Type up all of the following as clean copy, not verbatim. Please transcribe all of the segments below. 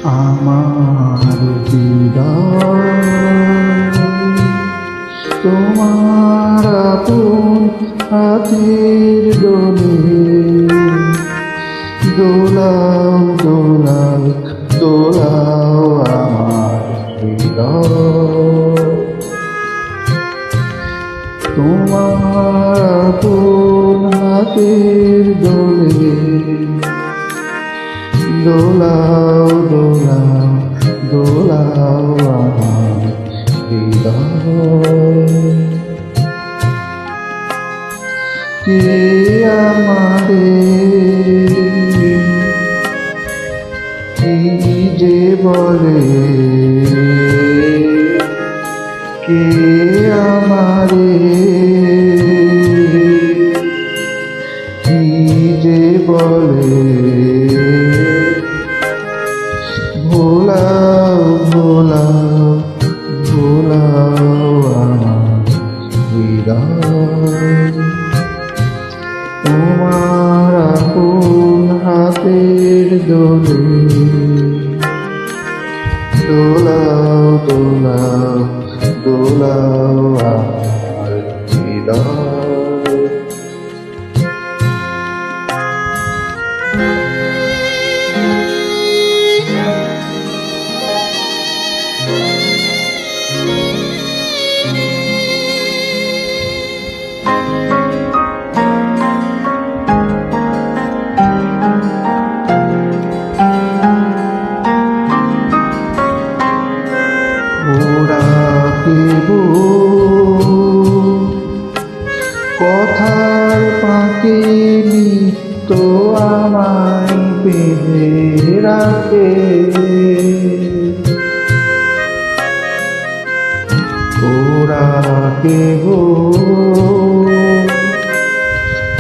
আমার হৃদয় তোমার আপন হাতের দোলে দোলাও দোলাও দোলাও আমার হৃদয় তোমার আপন হাতের দোলে দোলাও দোলাও দোলাও আমার হৃদয় কে আমাদের কি যে বলে কে আমাদের কি যে বলে ভোলাও ভোলাও ভোলাও আমার হৃদয় তোমার আপন হাতের দোলে দোলাও দোলাও দোলাও আমার হৃদয় কথার পাখি নিত্য আমায় বেঁধে রাখে ওরা কেহ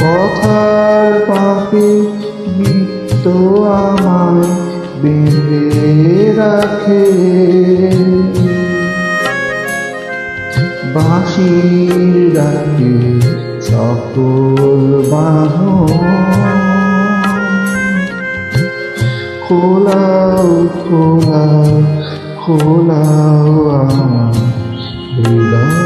কথার পাখি নিত্য আমায় বেঁধে রাখে বাঁশির ডাকে সকল বাঁধন খোলাও খোলাও খোলাও আমার হৃদয়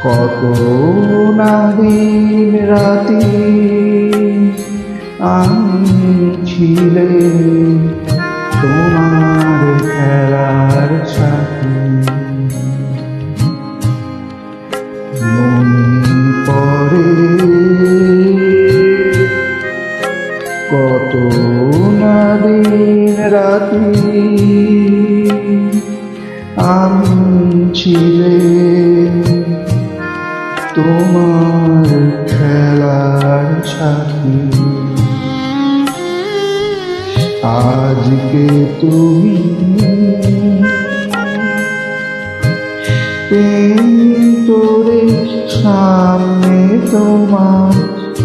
কত না দিন রাতি আমি ছিলে তোমার খেলার সাথী মনে পড়ে কত না দিন রাতি আমি ছিলে তোমার খেলার সাথী আজকে তুমি তোরে সামনে তোমার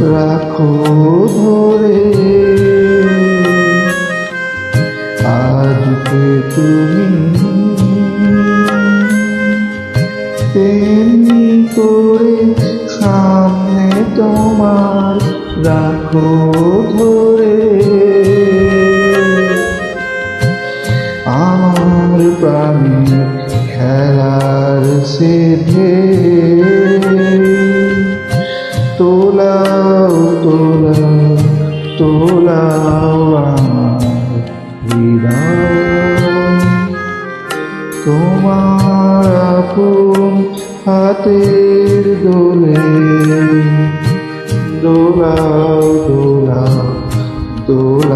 রাখো ধরে আজকে তুমি তেমনি করে সামনে তোমার রাখো ধরে আমার প্রাণের খেলার সেধে তোলাও তোলাও তোলাও আমার হৃদয় তোমার আপন হাতের দোলে দোলাও দোলাও দোলাও